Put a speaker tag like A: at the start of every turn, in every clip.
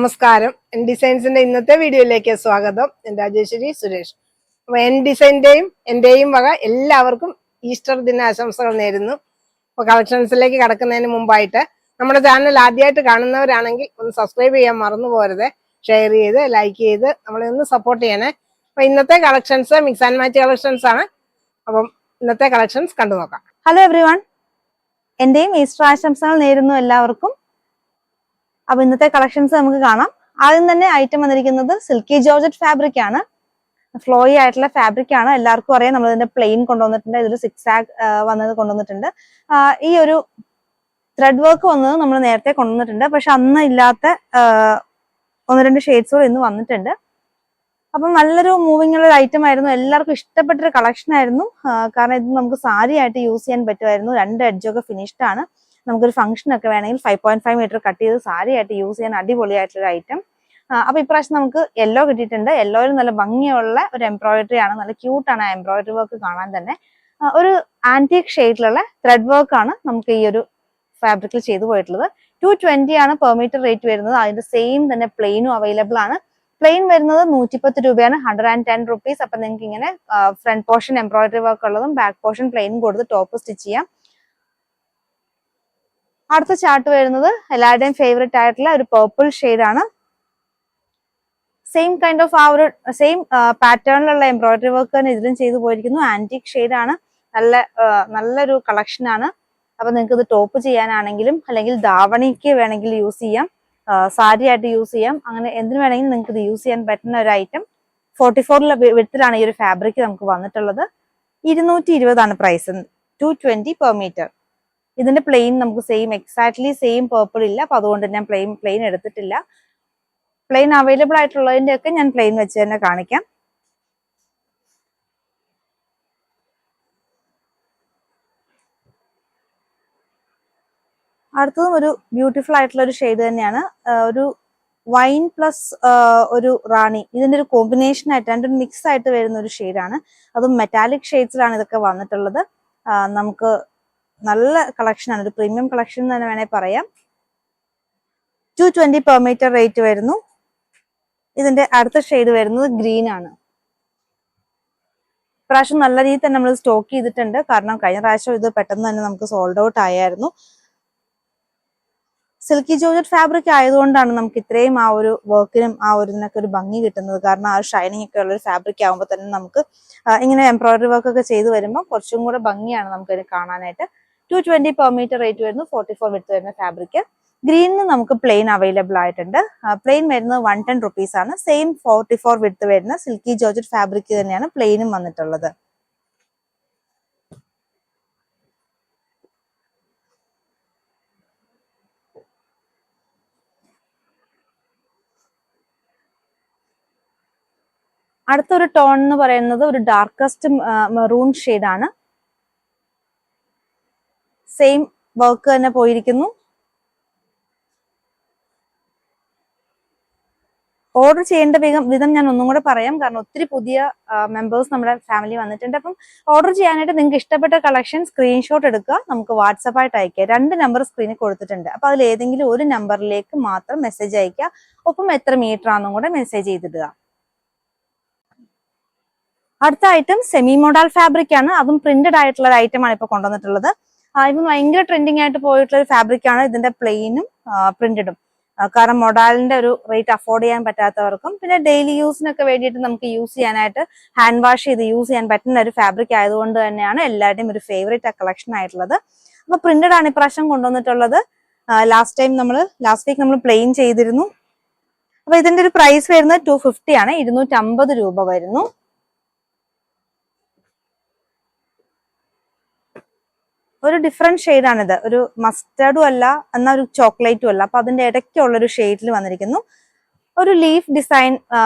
A: നമസ്കാരം. എൻ ഡിസൈൻസിന്റെ ഇന്നത്തെ വീഡിയോയിലേക്ക് സ്വാഗതം. ഞാൻ രാജേശ്വരി സുരേഷ്. അപ്പൊ എൻ ഡിസൈന്റെയും എന്റെയും വക എല്ലാവർക്കും ഈസ്റ്റർ ദിനാശംസകൾ നേരുന്നു. അപ്പൊ കളക്ഷൻസിലേക്ക് കടക്കുന്നതിന് മുമ്പായിട്ട് നമ്മുടെ ചാനൽ ആദ്യമായിട്ട് കാണുന്നവരാണെങ്കിൽ ഒന്ന് സബ്സ്ക്രൈബ് ചെയ്യാൻ മറന്നു പോരുത്. ഷെയർ ചെയ്ത് ലൈക്ക് ചെയ്ത് നമ്മളെ ഒന്ന് സപ്പോർട്ട് ചെയ്യണേ. അപ്പൊ ഇന്നത്തെ collections mix and match collections ആണ്. അപ്പം ഇന്നത്തെ കളക്ഷൻസ് കണ്ടു നോക്കാം.
B: ഹലോ എവ്രിവൺ, എന്റെയും ഈസ്റ്റർ ആശംസകൾ നേരുന്നു എല്ലാവർക്കും. അപ്പൊ ഇന്നത്തെ കളക്ഷൻസ് നമുക്ക് കാണാം. ആദ്യം തന്നെ ഐറ്റം വന്നിരിക്കുന്നത് സിൽക്കി ജോർജറ്റ് ഫാബ്രിക് ആണ്. ഫ്ലോയി ആയിട്ടുള്ള ഫാബ്രിക് ആണ്. എല്ലാവർക്കും അറിയാം, നമ്മൾ ഇതിന്റെ പ്ലെയിൻ കൊണ്ടുവന്നിട്ടുണ്ട്. ഇതൊരു സിക്സ് ആഗ് വന്നത് കൊണ്ടുവന്നിട്ടുണ്ട്. ഈ ഒരു ത്രെഡ് വർക്ക് വന്നത് നമ്മൾ നേരത്തെ കൊണ്ടുവന്നിട്ടുണ്ട്. പക്ഷെ അന്ന് ഇല്ലാത്ത ഒന്ന് രണ്ട് ഷെയ്ഡ്സുകൾ ഇന്ന് വന്നിട്ടുണ്ട്. അപ്പം നല്ലൊരു മൂവിങ് ഉള്ള ഒരു ഐറ്റം ആയിരുന്നു. എല്ലാവർക്കും ഇഷ്ടപ്പെട്ടൊരു കളക്ഷൻ ആയിരുന്നു. കാരണം ഇത് നമുക്ക് സാരി ആയിട്ട് യൂസ് ചെയ്യാൻ പറ്റുമായിരുന്നു. രണ്ട് എഡ്ജൊക്കെ ഫിനിഷ്ഡ് ആണ്. നമുക്കൊരു ഫംഗ്ഷൻ ഒക്കെ വേണമെങ്കിൽ 5.5 മീറ്റർ കട്ട് ചെയ്ത് സാരി ആയിട്ട് യൂസ് ചെയ്യാൻ അടിപൊളിയായിട്ടുള്ള ഐറ്റം. അപ്പൊ ഇപ്രാവശ്യം നമുക്ക് യെല്ലോ കിട്ടിയിട്ടുണ്ട്. യെല്ലോയിൽ നല്ല ഭംഗിയുള്ള ഒരു എംബ്രോയിഡറി ആണ്. നല്ല ക്യൂട്ടാണ് ആ എംബ്രോയിഡറി വർക്ക് കാണാൻ തന്നെ. ഒരു ആന്റിക് ഷെയ്ഡിലുള്ള ത്രെഡ് വർക്ക് ആണ് നമുക്ക് ഈ ഒരു ഫാബ്രിക്കിൽ ചെയ്തു പോയിട്ടുള്ളത്. 220 ആണ് പെർ മീറ്റർ റേറ്റ് വരുന്നത്. അതിന്റെ സെയിം തന്നെ പ്ലെയിനും അവൈലബിൾ ആണ്. പ്ലെയിൻ വരുന്നത് 110 രൂപയാണ്, 110 റുപ്പീസ്. അപ്പൊ നിങ്ങൾക്ക് ഇങ്ങനെ ഫ്രണ്ട് പോർഷൻ എംബ്രോയിഡറി വർക്ക് ഉള്ളതും ബാക്ക് പോർഷൻ പ്ലെയിനും കൊടുത്ത് ടോപ്പ് സ്റ്റിച്ച് ചെയ്യാം. അടുത്ത ചാർട്ട് വരുന്നത് എല്ലാവരുടെയും ഫേവറേറ്റ് ആയിട്ടുള്ള ഒരു പർപ്പിൾ ഷെയ്ഡ് ആണ്. സെയിം കൈൻഡ് ഓഫ് ആ ഒരു സെയിം പാറ്റേണിലുള്ള എംബ്രോയിഡറി വർക്ക് തന്നെ ഇതിലും ചെയ്തു പോയിരിക്കുന്നു. ആന്റിക് ഷെയ്ഡ് ആണ്. നല്ലൊരു കളക്ഷൻ ആണ്. അപ്പൊ നിങ്ങൾക്ക് ഇത് ടോപ്പ് ചെയ്യാനാണെങ്കിലും അല്ലെങ്കിൽ ധാവണിക്ക് വേണമെങ്കിൽ യൂസ് ചെയ്യാം, സാരി ആയിട്ട് യൂസ് ചെയ്യാം. അങ്ങനെ എന്തിനു വേണമെങ്കിലും നിങ്ങൾക്ക് ഇത് യൂസ് ചെയ്യാൻ പറ്റുന്ന ഒരു ഐറ്റം. 44 വിഡ്ത്തിലാണ് ഈ ഒരു ഫാബ്രിക് നമുക്ക് വന്നിട്ടുള്ളത്. 220 ആണ് പ്രൈസ്. 220 per metre. ഇതിന്റെ പ്ലെയിൻ നമുക്ക് എക്സാക്ട്ലി സെയിം പേർപ്പിൾ ഇല്ല. അപ്പൊ അതുകൊണ്ട് ഞാൻ പ്ലെയിൻ എടുത്തിട്ടില്ല. പ്ലെയിൻ അവൈലബിൾ ആയിട്ടുള്ളതിന്റെ ഒക്കെ ഞാൻ പ്ലെയിൻ വെച്ച് തന്നെ കാണിക്കാം. അടുത്തതും ഒരു ബ്യൂട്ടിഫുൾ ആയിട്ടുള്ള ഒരു ഷെയ്ഡ് തന്നെയാണ്. ഒരു വൈൻ പ്ലസ് ഒരു റാണി, ഇതിന്റെ ഒരു കോമ്പിനേഷൻ ആയിട്ട് രണ്ടും മിക്സ് ആയിട്ട് വരുന്ന ഒരു ഷെയ്ഡാണ്. അതും മെറ്റാലിക് ഷെയ്ഡ്സിലാണ് ഇതൊക്കെ വന്നിട്ടുള്ളത്. നമുക്ക് നല്ല കളക്ഷൻ ആണ്. ഒരു പ്രീമിയം കളക്ഷൻ എന്ന് തന്നെ വേണമെങ്കിൽ പറയാം. 220 പെർ മീറ്റർ റേറ്റ് വരുന്നു. ഇതിന്റെ അടുത്ത ഷെയ്ഡ് വരുന്നത് ഗ്രീൻ ആണ്. ഇപ്രാവശ്യം നല്ല രീതിയിൽ തന്നെ നമ്മൾ സ്റ്റോക്ക് ചെയ്തിട്ടുണ്ട്. കാരണം കഴിഞ്ഞ പ്രാവശ്യം ഇത് പെട്ടെന്ന് തന്നെ നമുക്ക് സോൾഡ് ഔട്ട് ആയായിരുന്നു. സിൽക്കി ജോർജറ്റ് ഫാബ്രിക് ആയതുകൊണ്ടാണ് നമുക്ക് ഇത്രയും ആ ഒരു വർക്കിനും ആ ഒരു ഇതിനൊക്കെ ഒരു ഭംഗി കിട്ടുന്നത്. കാരണം ആ ഒരു ഷൈനിങ് ഒക്കെ ഉള്ള ഒരു ഫാബ്രിക് ആകുമ്പോൾ തന്നെ നമുക്ക് ഇങ്ങനെ എംബ്രോയിഡറി വർക്ക് ഒക്കെ ചെയ്ത് വരുമ്പോൾ കുറച്ചും കൂടെ ഭംഗിയാണ് നമുക്കത് കാണാനായിട്ട്. 220 പെർ മീറ്റർ റേറ്റ് വരുന്നു. 44 വിഡ്ത്ത് വരുന്ന ഫാബ്രിക്. ഗ്രീനിന് നമുക്ക് പ്ലെയിൻ അവൈലബിൾ ആയിട്ടുണ്ട്. പ്ലെയിൻ വരുന്നത് 110 റുപ്പീസ് ആണ്. സെയിം 44 വിഡ്ത്ത് വരുന്ന സിൽക്കി ജോർജറ്റ് ഫാബ്രിക് തന്നെയാണ് പ്ലെയിനും വന്നിട്ടുള്ളത്. അടുത്തൊരു ടോൺ എന്ന് പറയുന്നത് ഒരു ഡാർക്കസ്റ്റ് മെറൂൺ ഷെയ്ഡ് ആണ്. സെയിം വർക്ക് തന്നെ പോയിരിക്കുന്നു. ഓർഡർ ചെയ്യേണ്ട വിധം ഞാൻ ഒന്നും കൂടെ പറയാം. കാരണം ഒത്തിരി പുതിയ മെമ്പേഴ്സ് നമ്മുടെ ഫാമിലി വന്നിട്ടുണ്ട്. അപ്പം ഓർഡർ ചെയ്യാനായിട്ട് നിങ്ങൾക്ക് ഇഷ്ടപ്പെട്ട കളക്ഷൻ സ്ക്രീൻഷോട്ട് എടുക്കുക, നമുക്ക് വാട്സപ്പായിട്ട് അയക്കുക. 2 നമ്പർ സ്ക്രീനിൽ കൊടുത്തിട്ടുണ്ട്. അപ്പൊ അതിൽ ഏതെങ്കിലും ഒരു നമ്പറിലേക്ക് മാത്രം മെസ്സേജ് അയക്കുക. ഒപ്പം എത്ര മീറ്റർ ആണെന്നും കൂടെ മെസ്സേജ് ചെയ്തിടുക. അടുത്ത ഐറ്റം സെമി മോഡൽ ഫാബ്രിക് ആണ്. അതും പ്രിന്റഡ് ആയിട്ടുള്ള ഒരു ഐറ്റം ആണ് ഇപ്പൊ കൊണ്ടുവന്നിട്ടുള്ളത്. ഇപ്പം ഭയങ്കര ട്രെൻഡിങ് ആയിട്ട് പോയിട്ടുള്ള ഒരു ഫാബ്രിക് ആണ്. ഇതിന്റെ പ്ലെയിനും പ്രിന്റഡും. കാരണം മൊഡാലിന്റെ ഒരു റേറ്റ് അഫോർഡ് ചെയ്യാൻ പറ്റാത്തവർക്കും പിന്നെ ഡെയിലി യൂസിനൊക്കെ വേണ്ടിയിട്ട് നമുക്ക് യൂസ് ചെയ്യാനായിട്ട് ഹാൻഡ് വാഷ് ചെയ്ത് യൂസ് ചെയ്യാൻ പറ്റുന്ന ഒരു ഫാബ്രിക് ആയതുകൊണ്ട് തന്നെയാണ് എല്ലാവരുടെയും ഒരു ഫേവറേറ്റ് കളക്ഷൻ ആയിട്ടുള്ളത്. അപ്പൊ പ്രിന്റഡ് ആണ് ഇപ്രാവശ്യം കൊണ്ടുവന്നിട്ടുള്ളത്. ലാസ്റ്റ് വീക്ക് നമ്മൾ പ്ലെയിൻ ചെയ്തിരുന്നു. അപ്പൊ ഇതിന്റെ ഒരു പ്രൈസ് വരുന്നത് 250 ആണ്. 250 രൂപ വരുന്നു. ഒരു ഡിഫറെന്റ് ഷെയ്ഡാണിത്. ഒരു മസ്റ്റർഡും അല്ല എന്നാൽ ഒരു ചോക്ലേറ്റും അല്ല. അപ്പൊ അതിന്റെ ഇടയ്ക്കുള്ളൊരു ഷെയ്ഡിൽ വന്നിരിക്കുന്നു. ഒരു ലീഫ് ഡിസൈൻ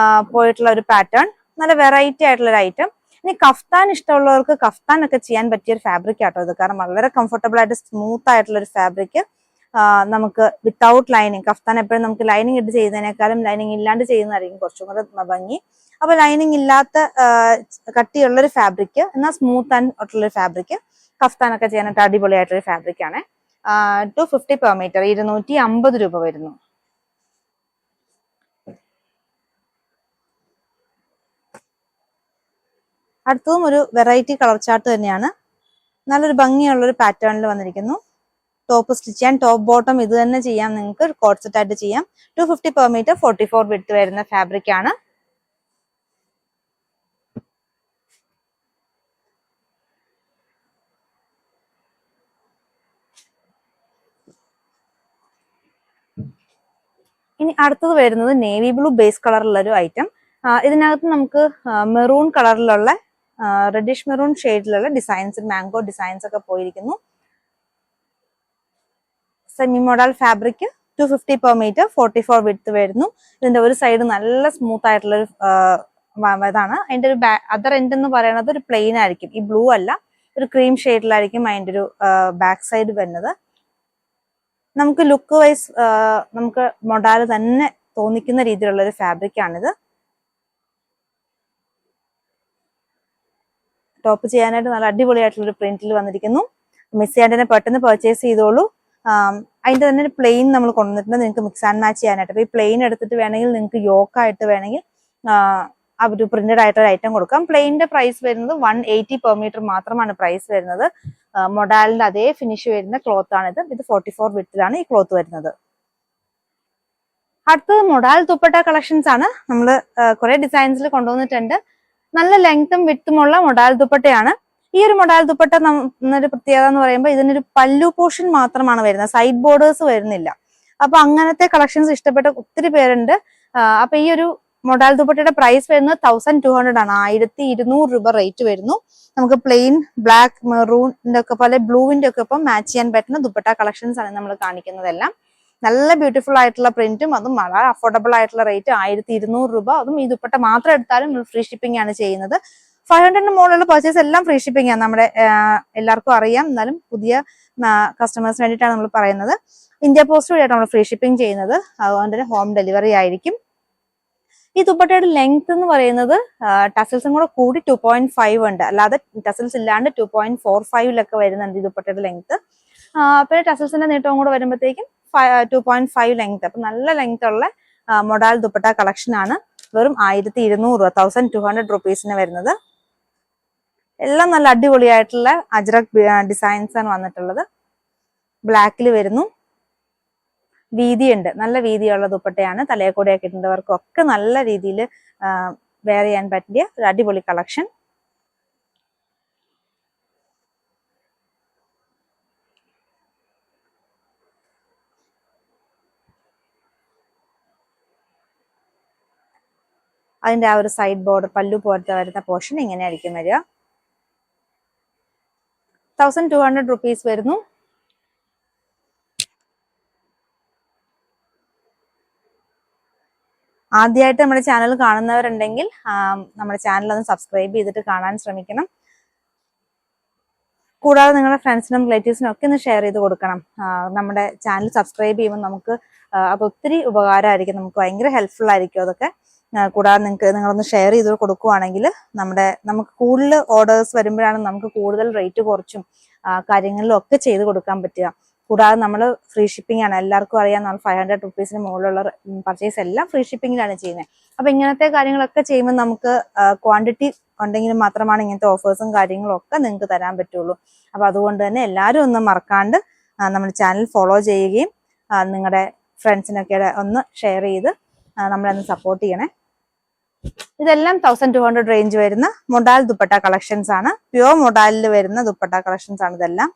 B: പോയിട്ടുള്ള ഒരു പാറ്റേൺ. നല്ല വെറൈറ്റി ആയിട്ടുള്ള ഒരു ഐറ്റം. ഇനി കഫ്താൻ ഇഷ്ടമുള്ളവർക്ക് കഫ്താൻ ഒക്കെ ചെയ്യാൻ പറ്റിയ ഒരു ഫാബ്രിക് ആട്ടോ ഇത്. കാരണം വളരെ കംഫർട്ടബിൾ ആയിട്ട് സ്മൂത്ത് ആയിട്ടുള്ള ഒരു ഫാബ്രിക്. നമുക്ക് വിത്തൗട്ട് ലൈനിങ്, കഫ്താൻ എപ്പോഴും നമുക്ക് ലൈനിങ് ഇട്ട് ചെയ്യുന്നതിനേക്കാളും ലൈനിങ് ഇല്ലാണ്ട് ചെയ്യുന്നതായിരിക്കും കുറച്ചും കൂടെ ഭംഗി. അപ്പൊ ലൈനിങ് ഇല്ലാത്ത കട്ടിയുള്ളൊരു ഫാബ്രിക് എന്നാൽ സ്മൂത്ത് ആയിട്ടുള്ളൊരു ഫാബ്രിക്. കഫ്താനൊക്കെ ചെയ്യാനായിട്ട് അടിപൊളിയായിട്ടൊരു ഫാബ്രിക് ആണ്. 250 പെർ മീറ്റർ, 250 രൂപ വരുന്നു. അടുത്തതും ഒരു വെറൈറ്റി കളർ ചാർട്ട് തന്നെയാണ്. നല്ലൊരു ഭംഗിയുള്ള ഒരു പാറ്റേണിൽ വന്നിരിക്കുന്നു. ടോപ്പ് സ്റ്റിച്ച് ചെയ്യാൻ, ടോപ്പ് ബോട്ടം ഇത് തന്നെ ചെയ്യാം, നിങ്ങൾക്ക് കോട്ട് സെറ്റ് ആയിട്ട് ചെയ്യാം. 250 per meter, 44 വിഡ്ത്ത് വരുന്ന ഫാബ്രിക് ആണ്. ഇനി അടുത്തത് വരുന്നത് നേവി ബ്ലൂ ബേസ് കളറിലുള്ള ഒരു ഐറ്റം. ഇതിനകത്ത് നമുക്ക് മെറൂൺ കളറിലുള്ള റെഡിഷ് മെറൂൺ ഷെയ്ഡിലുള്ള ഡിസൈൻസ്, മാംഗോ ഡിസൈൻസ് ഒക്കെ പോയിരിക്കുന്നു. Semi model fabric, 250 per meter, 44 width വരുന്നു. ഇതിന്റെ ഒരു സൈഡ് നല്ല സ്മൂത്ത് ആയിട്ടുള്ള ഒരു ഇതാണ്. അതിന്റെ ഒരു അതർ എൻഡ് എന്ന് പറയുന്നത് ഒരു പ്ലെയിൻ ആയിരിക്കും. ഈ ബ്ലൂ അല്ല, ഒരു ക്രീം ഷെയ്ഡിലായിരിക്കും അതിന്റെ ഒരു ബാക്ക് സൈഡ് വരുന്നത്. നമുക്ക് ലുക്ക് വൈസ് നമുക്ക് മൊഡാല് തന്നെ തോന്നിക്കുന്ന രീതിയിലുള്ള ഒരു ഫാബ്രിക് ആണിത്. ടോപ്പ് ചെയ്യാനായിട്ട് നല്ല അടിപൊളിയായിട്ടുള്ള ഒരു പ്രിന്റിൽ വന്നിരിക്കുന്നു. മിസ് ചെയ്യാണ്ട് തന്നെ പെട്ടെന്ന് പർച്ചേസ് ചെയ്തോളൂ. അതിന്റെ തന്നെ ഒരു പ്ലെയിൻ നമ്മൾ കൊണ്ടുവന്നിട്ടുണ്ട് നിങ്ങൾക്ക് മിക്സ് ആൻഡ് മാച്ച് ചെയ്യാനായിട്ട്. അപ്പൊ ഈ പ്ലെയിൻ എടുത്തിട്ട് വേണമെങ്കിൽ നിങ്ങൾക്ക് യോക്കായിട്ട് വേണമെങ്കിൽ ഒരു പ്രിന്റഡ് ആയിട്ടൊരു ഐറ്റം കൊടുക്കാം. പ്ലെയിന്റെ പ്രൈസ് വരുന്നത് 180 per meter മാത്രമാണ് പ്രൈസ് വരുന്നത്. മൊഡാലിന്റെ അതേ ഫിനിഷ് വരുന്ന ക്ലോത്ത് ആണിത്. ഇത് 44 വിഡ്ത്തിലാണ് ഈ ക്ലോത്ത് വരുന്നത്. അടുത്തത് മൊഡാൽ ദുപ്പട്ട കളക്ഷൻസ് ആണ്. നമ്മൾ കുറെ ഡിസൈൻസിൽ കൊണ്ടുവന്നിട്ടുണ്ട്. നല്ല ലെങ്ത്തും വിഡ്ത്തുമുള്ള മൊഡാൽ ദുപ്പട്ടയാണ്. ഈ ഒരു മൊഡാൽ ദുപ്പട്ട എന്നൊരു പ്രത്യേകത എന്ന് പറയുമ്പോൾ ഇതിനൊരു പല്ലു പോർഷൻ മാത്രമാണ് വരുന്നത്, സൈഡ് ബോർഡേഴ്സ് വരുന്നില്ല. അപ്പൊ അങ്ങനത്തെ കളക്ഷൻസ് ഇഷ്ടപ്പെട്ട ഒത്തിരി പേരുണ്ട്. അപ്പൊ ഈ ഒരു മൊഡാൽ ദുപ്പട്ടയുടെ പ്രൈസ് വരുന്നത് 1200 ആണ്. 1200 രൂപ റേറ്റ് വരുന്നു. നമുക്ക് പ്ലെയിൻ ബ്ലാക്ക്, മെറൂണിന്റെ ഒക്കെ പോലെ ബ്ലൂവിന്റെ ഒക്കെ ഒപ്പം മാച്ച് ചെയ്യാൻ പറ്റുന്ന ദുപ്പട്ട കളക്ഷൻസ് ആണ് നമ്മൾ കാണിക്കുന്നതെല്ലാം. നല്ല ബ്യൂട്ടിഫുൾ ആയിട്ടുള്ള പ്രിന്റും അതും വളരെ അഫോർഡബിൾ ആയിട്ടുള്ള റേറ്റ് 1200 രൂപ. അതും ഈ ദുപ്പട്ട മാത്രം എടുത്താലും ഫ്രീ ഷിപ്പിംഗ് ആണ് ചെയ്യുന്നത്. 500 മുകളിലുള്ള പർച്ചേസ് എല്ലാം ഫ്രീ ഷിപ്പിംഗ് ആണ്. നമ്മുടെ എല്ലാവർക്കും അറിയാം, എന്നാലും പുതിയ കസ്റ്റമേഴ്സിന് വേണ്ടിയിട്ടാണ് നമ്മൾ പറയുന്നത്. ഇന്ത്യ പോസ്റ്റ് വഴിയായിട്ട് നമ്മൾ ഫ്രീ ഷിപ്പിംഗ് ചെയ്യുന്നത്. അതുകൊണ്ട് തന്നെ ഹോം ഡെലിവറി ആയിരിക്കും. ഈ ദുപ്പട്ടയുടെ ലെങ്ത് എന്ന് പറയുന്നത് ടസൽസും കൂടെ കൂടി 2.5 ഉണ്ട്, അല്ലാതെ ടസൽസ് ഇല്ലാണ്ട് 2.45 വരുന്നുണ്ട് ഈ ദുപ്പട്ടയുടെ ലെങ്ത്. പിന്നെ ടസൽസിന്റെ നീട്ടവും കൂടെ വരുമ്പോഴത്തേക്കും 2.5 ലെങ്ത്. അപ്പൊ നല്ല ലെങ്ത് ഉള്ള മൊഡാൽ ദുപ്പട്ട കളക്ഷൻ ആണ്. വെറും 1200 1200 റുപ്പീസിന് വരുന്നത്. എല്ലാം നല്ല അടിപൊളിയായിട്ടുള്ള അജ്രക് ഡിസൈൻസ് ആണ് വന്നിട്ടുള്ളത്. ബ്ലാക്കിൽ വരുന്നു, വീതിയുണ്ട്, നല്ല വീതിയുള്ള ദുപ്പട്ടയാണ്. തലയെക്കൂടെയൊക്കെ ഇടുന്നവർക്കൊക്കെ നല്ല രീതിയിൽ വെയർ ചെയ്യാൻ പറ്റിയ ഒരു അടിപൊളി കളക്ഷൻ. അതിന്റെ ആ ഒരു സൈഡ് ബോർഡർ പല്ലു പോലത്തെ വരുന്ന പോർഷൻ ഇങ്ങനെയായിരിക്കും വരിക. 1200 റുപ്പീസ് വരുന്നു. ആദ്യമായിട്ട് നമ്മുടെ ചാനൽ കാണുന്നവരുണ്ടെങ്കിൽ നമ്മുടെ ചാനൽ ഒന്ന് സബ്സ്ക്രൈബ് ചെയ്തിട്ട് കാണാൻ ശ്രമിക്കണം. കൂടാതെ നിങ്ങളുടെ ഫ്രണ്ട്സിനും റിലേറ്റീവ്സിനും ഒക്കെ ഒന്ന് ഷെയർ ചെയ്ത് കൊടുക്കണം. നമ്മുടെ ചാനൽ സബ്സ്ക്രൈബ് ചെയ്യുമ്പോൾ നമുക്ക് അത് ഒത്തിരി ഉപകാരമായിരിക്കും, നമുക്ക് ഭയങ്കര ഹെൽപ്ഫുൾ ആയിരിക്കും അതൊക്കെ. കൂടാതെ നിങ്ങളൊന്ന് ഷെയർ ചെയ്ത് കൊടുക്കുവാണെങ്കിൽ നമുക്ക് കൂടുതൽ ഓർഡേഴ്സ് വരുമ്പോഴാണ് നമുക്ക് കൂടുതൽ റേറ്റ് കുറച്ചും കാര്യങ്ങളിലും ഒക്കെ ചെയ്ത് കൊടുക്കാൻ പറ്റുക. കൂടാതെ നമ്മൾ ഫ്രീ ഷിപ്പിംഗ് ആണ്, എല്ലാവർക്കും അറിയാം. നമ്മൾ 500 റുപ്പീസിന് മുകളിലുള്ള പർച്ചേസ് എല്ലാം ഫ്രീ ഷിപ്പിംഗിലാണ് ചെയ്യുന്നത്. അപ്പൊ ഇങ്ങനത്തെ കാര്യങ്ങളൊക്കെ ചെയ്യുമ്പോൾ നമുക്ക് ക്വാണ്ടിറ്റി ഉണ്ടെങ്കിൽ മാത്രമാണ് ഇങ്ങനത്തെ ഓഫേഴ്സും കാര്യങ്ങളും ഒക്കെ നിങ്ങൾക്ക് തരാൻ പറ്റുള്ളൂ. അപ്പൊ അതുകൊണ്ട് തന്നെ എല്ലാവരും ഒന്ന് മറക്കാണ്ട് നമ്മുടെ ചാനൽ ഫോളോ ചെയ്യുകയും നിങ്ങളുടെ ഫ്രണ്ട്സിനൊക്കെ ഒന്ന് ഷെയർ ചെയ്ത് നമ്മളൊന്ന് സപ്പോർട്ട് ചെയ്യണേ. ഇതെല്ലാം 1200 റേഞ്ച് വരുന്ന മൊഡാൽ ദുപ്പട്ട കളക്ഷൻസ് ആണ്. പ്യുവർ മൊഡാലിൽ വരുന്ന ദുപ്പട്ട കളക്ഷൻസ് ആണ് ഇതെല്ലാം.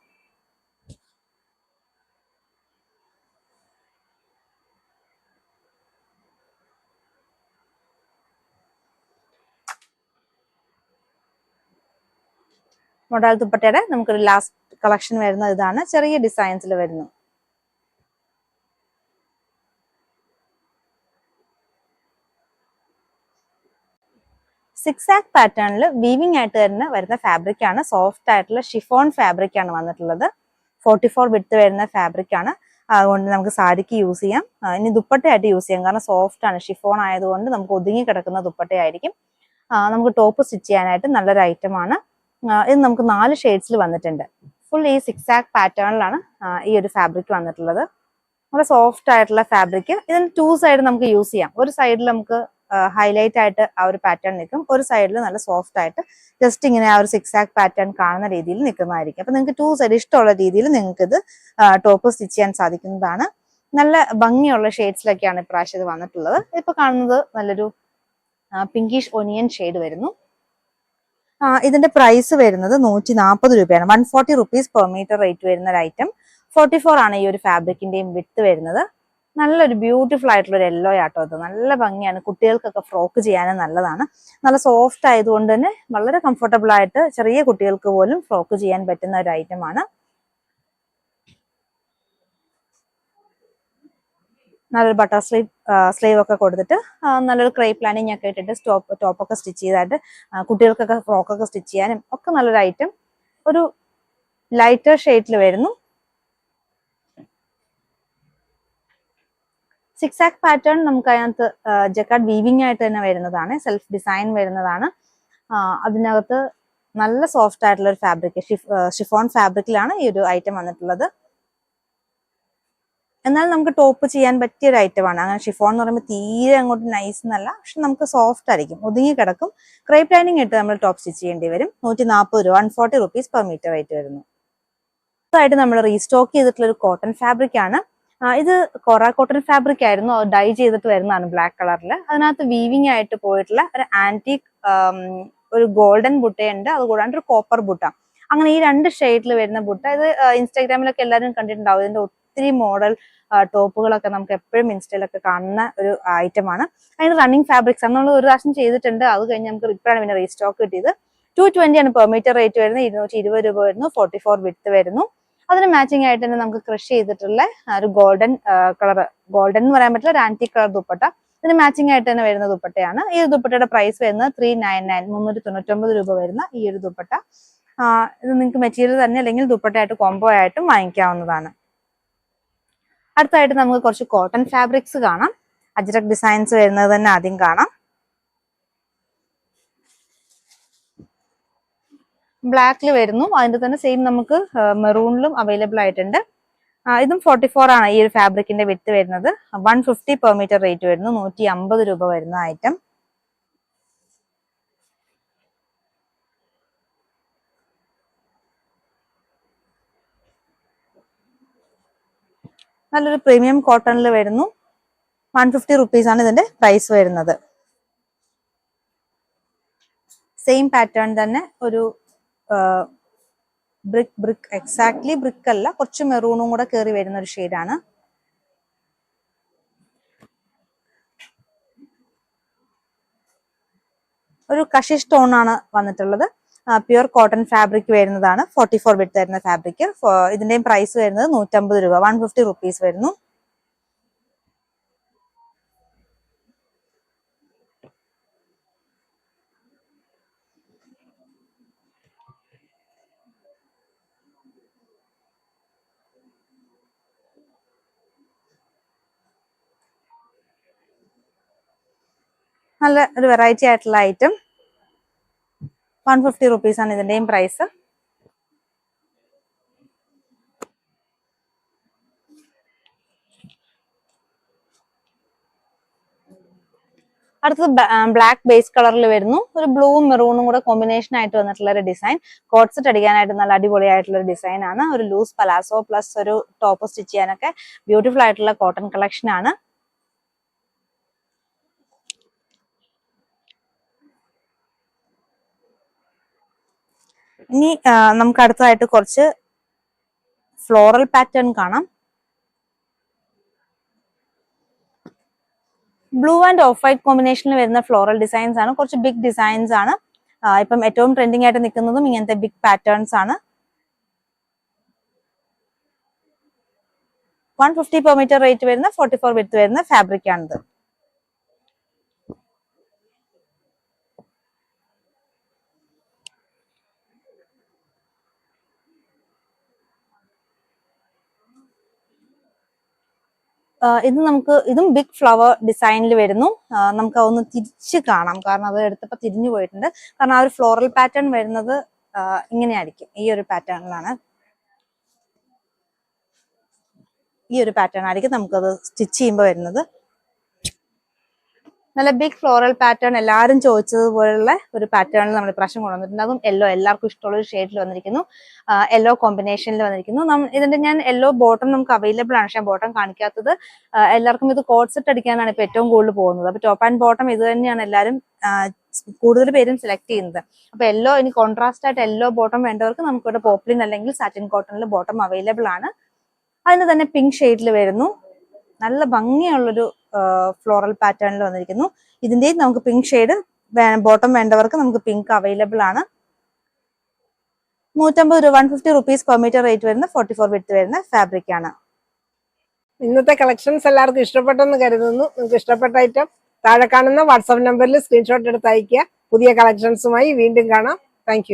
B: മൊഡാൽ ദുപ്പട്ടയുടെ നമുക്കൊരു ലാസ്റ്റ് കളക്ഷൻ വരുന്നത് ഇതാണ്. ചെറിയ ഡിസൈൻസിൽ വരുന്നു. സിക്സ് ആക്ക് പാറ്റേണിൽ വീവിംഗ് ആയിട്ട് തന്നെ വരുന്ന ഫാബ്രിക് ആണ്. സോഫ്റ്റ് ആയിട്ടുള്ള ഷിഫോൺ ഫാബ്രിക് ആണ് വന്നിട്ടുള്ളത്. 44 വിഡ്ത്ത് വരുന്ന ഫാബ്രിക് ആണ്. അതുകൊണ്ട് നമുക്ക് സാരിക്ക് യൂസ് ചെയ്യാം, ഇനി ദുപ്പട്ടയായിട്ട് യൂസ് ചെയ്യാം. കാരണം സോഫ്റ്റ് ആണ്, ഷിഫോൺ ആയതുകൊണ്ട് നമുക്ക് ഒതുങ്ങി കിടക്കുന്ന ദുപ്പട്ടയായിരിക്കും. നമുക്ക് ടോപ്പ് സ്റ്റിച്ച് ചെയ്യാനായിട്ട് നല്ലൊരു ഐറ്റം ആണ്. ഇത് നമുക്ക് 4 ഷെയ്ഡ്സിൽ വന്നിട്ടുണ്ട്. ഫുൾ ഈ സിക്സ് ആക്ക് പാറ്റേണിലാണ് ഈ ഒരു ഫാബ്രിക് വന്നിട്ടുള്ളത്. വളരെ സോഫ്റ്റ് ആയിട്ടുള്ള ഫാബ്രിക്. ഇതിന് 2 സൈഡ് നമുക്ക് യൂസ് ചെയ്യാം. ഒരു സൈഡിൽ നമുക്ക് ഹൈലൈറ്റ് ആയിട്ട് ആ ഒരു പാറ്റേൺ നിൽക്കും. ഒരു സൈഡിൽ നല്ല സോഫ്റ്റ് ആയിട്ട് ജസ്റ്റ് ഇങ്ങനെ ആ ഒരു സിക്സ് ആക്ക് പാറ്റേൺ കാണുന്ന രീതിയിൽ നിൽക്കുന്നതായിരിക്കും. അപ്പൊ നിങ്ങൾക്ക് 2 സൈഡ് ഇഷ്ടമുള്ള രീതിയിൽ നിങ്ങൾക്ക് ഇത് ടോപ്പ് സ്റ്റിച്ച് ചെയ്യാൻ സാധിക്കുന്നതാണ്. നല്ല ഭംഗിയുള്ള ഷെയ്ഡ്സിലൊക്കെയാണ് ഇപ്രാവശ്യം ഇത് വന്നിട്ടുള്ളത്. ഇപ്പൊ കാണുന്നത് നല്ലൊരു പിങ്കിഷ് ഒനിയൻ ഷെയ്ഡ് വരുന്നു. ഇതിന്റെ പ്രൈസ് വരുന്നത് 140 രൂപയാണ്. 140 റുപ്പീസ് പെർ മീറ്റർ റേറ്റ് വരുന്ന ഒരു ഐറ്റം. 44 ആണ് ഈ ഒരു ഫാബ്രിക്കിന്റെയും വിഡ്ത്ത് വരുന്നത്. നല്ലൊരു ബ്യൂട്ടിഫുൾ ആയിട്ടുള്ള ഒരു യെല്ലോ ആട്ടോ ഇത്. നല്ല ഭംഗിയാണ്, കുട്ടികൾക്കൊക്കെ ഫ്രോക്ക് ചെയ്യാനും നല്ലതാണ്. നല്ല സോഫ്റ്റ് ആയതുകൊണ്ട് തന്നെ വളരെ കംഫർട്ടബിൾ ആയിട്ട് ചെറിയ കുട്ടികൾക്ക് പോലും ഫ്രോക്ക് ചെയ്യാൻ പറ്റുന്ന ഒരു ഐറ്റമാണ്. നല്ലൊരു ബട്ടർ സ്ലീവ് ഒക്കെ കൊടുത്തിട്ട് നല്ലൊരു ക്രേപ്പ് ലൈനിങ് ഒക്കെ ഇട്ടിട്ട് ടോപ്പൊക്കെ സ്റ്റിച്ച് ചെയ്തായിട്ട് കുട്ടികൾക്കൊക്കെ ഫ്രോക്കൊക്കെ സ്റ്റിച്ച് ചെയ്യാനും ഒക്കെ നല്ലൊരു ഐറ്റം. ഒരു ലൈറ്റർ ഷെയ്ഡിൽ വരുന്നു. 6 ആക്ക് പാറ്റേൺ നമുക്ക് അതിനകത്ത് ജക്കാർഡ് വീവിംഗ് ആയിട്ട് തന്നെ വരുന്നതാണ്. സെൽഫ് ഡിസൈൻ വരുന്നതാണ്. അതിനകത്ത് നല്ല സോഫ്റ്റ് ആയിട്ടുള്ള ഒരു ഫാബ്രിക്, ഷിഫോൺ ഫാബ്രിക്കിലാണ് ഈ ഒരു ഐറ്റം വന്നിട്ടുള്ളത്. എന്നാൽ നമുക്ക് ടോപ്പ് ചെയ്യാൻ പറ്റിയ ഒരു ഐറ്റമാണ്. അങ്ങനെ ഷിഫോൺ എന്ന് പറയുമ്പോൾ തീരെ അങ്ങോട്ട് നൈസ് എന്നല്ല, പക്ഷെ നമുക്ക് സോഫ്റ്റ് ആയിരിക്കും, ഒതുങ്ങി കിടക്കും. ക്രേപ്പ് ലൈനിങ് ഇട്ട് നമ്മൾ ടോപ്പ് സ്റ്റിച്ച് ചെയ്യേണ്ടി വരും. 140 രൂപ, 140 റുപ്പീസ് പെർ മീറ്റർ റേറ്റ് വരുന്നു. അടുത്തായിട്ട് നമ്മൾ റീസ്റ്റോക്ക് ചെയ്തിട്ടുള്ള ഒരു കോട്ടൺ ഫാബ്രിക് ആണ്. ഇത് കൊറ കോട്ടൺ ഫാബ്രിക് ആയിരുന്നു, ഡൈ ചെയ്തിട്ട് വരുന്നതാണ് ബ്ലാക്ക് കളറിൽ. അതിനകത്ത് വീവിംഗ് ആയിട്ട് പോയിട്ടുള്ള ഒരു ആന്റിക് ഒരു ഗോൾഡൻ ബുട്ടയുണ്ട്, അതുകൂടാണ്ട് ഒരു കോപ്പർ ബുട്ട. അങ്ങനെ ഈ 2 ഷെയ്ഡിൽ വരുന്ന ബുട്ട. ഇത് ഇൻസ്റ്റാഗ്രാമിലൊക്കെ എല്ലാവരും കണ്ടിട്ടുണ്ടാവും. ഇതിന്റെ ഒത്തിരി മോഡൽ ടോപ്പുകളൊക്കെ നമുക്ക് എപ്പോഴും ഇൻസ്റ്റയിലൊക്കെ കാണുന്ന ഒരു ഐറ്റമാണ്. അതിന് റണ്ണിങ് ഫാബ്രിക്സ് ആണ്. നമ്മൾ ഒരു പ്രാവശ്യം ചെയ്തിട്ടുണ്ട്, അത് കഴിഞ്ഞ് നമുക്ക് ഇപ്പോഴാണ് പിന്നെ റീസ്റ്റോക്ക് കിട്ടിയത്. 220 ആണ് പെർ മീറ്റർ റേറ്റ് വരുന്നത്. 220 രൂപ വരുന്നു. 44 വിഡ്ത്ത് വരുന്നു. അതിന് മാച്ചിങ് ആയിട്ട് തന്നെ നമുക്ക് ക്രഷ് ചെയ്തിട്ടുള്ള ഒരു ഗോൾഡൻ കളർ, ഗോൾഡൻ എന്ന് പറയാൻ പറ്റില്ല, ഒരു ആന്റിക് കളർ ദുപ്പട്ട. ഇതിന് മാച്ചിങ് ആയിട്ട് തന്നെ വരുന്ന ദുപ്പട്ടയാണ്. ഈ ഒരു ദുപ്പട്ടയുടെ പ്രൈസ് വരുന്നത് 399, 399 രൂപ വരുന്ന ഈ ഒരു ദുപ്പട്ട. ഇത് നിങ്ങൾക്ക് മെറ്റീരിയൽ തന്നെ അല്ലെങ്കിൽ ദുപ്പട്ടയായിട്ട് കോംബോ ആയിട്ടും വാങ്ങിക്കാവുന്നതാണ്. അടുത്തായിട്ട് നമുക്ക് കുറച്ച് കോട്ടൺ ഫാബ്രിക്സ് കാണാം. അജ്രക് ഡിസൈൻസ് വരുന്നത് തന്നെ ആദ്യം കാണാം. ബ്ലാക്കിൽ വരുന്നു. അതിന്റെ തന്നെ സെയിം നമുക്ക് മെറൂണിലും അവൈലബിൾ ആയിട്ടുണ്ട്. ഇതും 44 ആണ് ഈ ഒരു ഫാബ്രിക്കിന്റെ വിഡ്ത്ത് വരുന്നത്. 150 പെർ മീറ്റർ റേറ്റ് വരുന്നു. 150 രൂപ വരുന്ന ഐറ്റം. നല്ലൊരു പ്രീമിയം കോട്ടണിൽ വരുന്നു. 150 റുപ്പീസ് ആണ് ഇതിന്റെ പ്രൈസ് വരുന്നത്. സെയിം പാറ്റേൺ തന്നെ ഒരു ബ്രിക്ക് എക്സാക്ട്ലി ബ്രിക്ക് അല്ല, കുറച്ച് മെറൂണും കൂടെ കയറി വരുന്ന ഒരു ഷെയ്ഡാണ്. ഒരു കഷിഷ് ടോൺ ആണ് വന്നിട്ടുള്ളത്. പ്യുർ കോട്ടൺ ഫാബ്രിക് വരുന്നതാണ്. 44 വിഡ്ത്ത് വരുന്ന ഫാബ്രിക്. ഇതിന്റെയും പ്രൈസ് വരുന്നത് 150 രൂപ, 150 റുപ്പീസ് വരുന്നു. നല്ല ഒരു വെറൈറ്റി ആയിട്ടുള്ള ഐറ്റം. 150 റുപ്പീസ് ആണ് ഇതിന്റെയും പ്രൈസ്. അടുത്തത് ബ്ലാക്ക് ബേസ് കളറിൽ വരുന്നു. ഒരു ബ്ലൂവും മെറൂണും കൂടെ കോമ്പിനേഷൻ ആയിട്ട് വന്നിട്ടുള്ള ഒരു ഡിസൈൻ. കോട്ട് സെറ്റ് അടിക്കാനായിട്ട് നല്ല അടിപൊളിയായിട്ടുള്ള ഒരു ഡിസൈൻ ആണ്. ഒരു ലൂസ് പലാസോ പ്ലസ് ഒരു ടോപ്പ് സ്റ്റിച്ച് ചെയ്യാനൊക്കെ ബ്യൂട്ടിഫുൾ ആയിട്ടുള്ള കോട്ടൺ കളക്ഷൻ ആണ്. ഇനി നമുക്ക് അടുത്തതായിട്ട് കുറച്ച് ഫ്ലോറൽ പാറ്റേൺ കാണാം. ബ്ലൂ ആൻഡ് ഓഫ് വൈറ്റ് കോമ്പിനേഷനിൽ വരുന്ന ഫ്ലോറൽ ഡിസൈൻസ് ആണ്. കുറച്ച് ബിഗ് ഡിസൈൻസ് ആണ്. ഇപ്പം ഏറ്റവും ട്രെൻഡിങ് ആയിട്ട് നിൽക്കുന്നതും ഇങ്ങനത്തെ ബിഗ് പാറ്റേൺസ് ആണ്. 150 പെർ മീറ്റർ റേറ്റ് വരുന്ന 44 വിഡ്ത്ത് വരുന്ന ഫാബ്രിക് ആണിത്. ഇതും ബിഗ് ഫ്ലവർ ഡിസൈനിൽ വരുന്നു. നമുക്ക് അതൊന്ന് തിരിച്ച് കാണാം, കാരണം അത് എടുത്തപ്പോൾ തിരിഞ്ഞു പോയിട്ടുണ്ട്. കാരണം ആ ഒരു ഫ്ലോറൽ പാറ്റേൺ വരുന്നത് ഇങ്ങനെയായിരിക്കും. ഈ ഒരു പാറ്റേൺ ആയിരിക്കും നമുക്കത് സ്റ്റിച്ച് ചെയ്യുമ്പോൾ വരുന്നത്. നല്ല ബിഗ് ഫ്ലോറൽ പാറ്റേൺ എല്ലാവരും ചോദിച്ചതുപോലുള്ള ഒരു പാറ്റേണിൽ നമ്മൾ ഇപ്രാവശ്യം കൊണ്ടുവന്നിട്ടുണ്ട്. അതും യെല്ലോ എല്ലാവർക്കും ഇഷ്ടമുള്ള ഒരു ഷെയ്ഡിൽ വന്നിരിക്കുന്നു. യെല്ലോ കോമ്പിനേഷനിൽ വന്നിരിക്കുന്നു. ഇതിന്റെ ഞാൻ യെല്ലോ ബോട്ടം നമുക്ക് അവൈലബിൾ ആണ്, പക്ഷേ ബോട്ടം കാണിക്കാത്തത് എല്ലാവർക്കും ഇത് കോട്ട് സെറ്റ് അടിക്കാനാണ് ഇപ്പൊ ഏറ്റവും കൂടുതൽ പോകുന്നത്. അപ്പൊ ടോപ്പ് ആൻഡ് ബോട്ടം ഇത് തന്നെയാണ് എല്ലാവരും കൂടുതൽ പേരും സെലക്ട് ചെയ്യുന്നത്. അപ്പൊ യെല്ലോ ഇനി കോൺട്രാസ്റ്റ് ആയിട്ട് യെല്ലോ ബോട്ടം വേണ്ടവർക്ക് നമുക്കിവിടെ പോപ്ലിൻ അല്ലെങ്കിൽ സാറ്റിൻ കോട്ടണിൽ ബോട്ടം അവൈലബിൾ ആണ്. അതിന് തന്നെ പിങ്ക് ഷെയ്ഡിൽ വരുന്നു. നല്ല ഭംഗിയുള്ളൊരു ഫ്ലോറൽ പാറ്റേണിൽ വന്നിരിക്കുന്നു. ഇതിന്റെയും നമുക്ക് പിങ്ക് ഷെയ്ഡ് ബോട്ടം വേണ്ടവർക്ക് നമുക്ക് പിങ്ക് അവൈലബിൾ ആണ്. 150 രൂപ 150 റുപ്പീസ് പെർ മീറ്റർ റേറ്റ് വരുന്ന 44 വിഡ്ത്ത് വരുന്ന ഫാബ്രിക് ആണ്.
A: ഇന്നത്തെ കളക്ഷൻസ് എല്ലാവർക്കും ഇഷ്ടപ്പെട്ടെന്ന് കരുതുന്നു. നിങ്ങൾക്ക് ഇഷ്ടപ്പെട്ട ഐറ്റം താഴെ കാണുന്ന വാട്സാപ്പ് നമ്പറിൽ സ്ക്രീൻഷോട്ട് എടുത്ത് അയക്കുക. പുതിയ കളക്ഷൻസുമായി വീണ്ടും കാണാം. താങ്ക്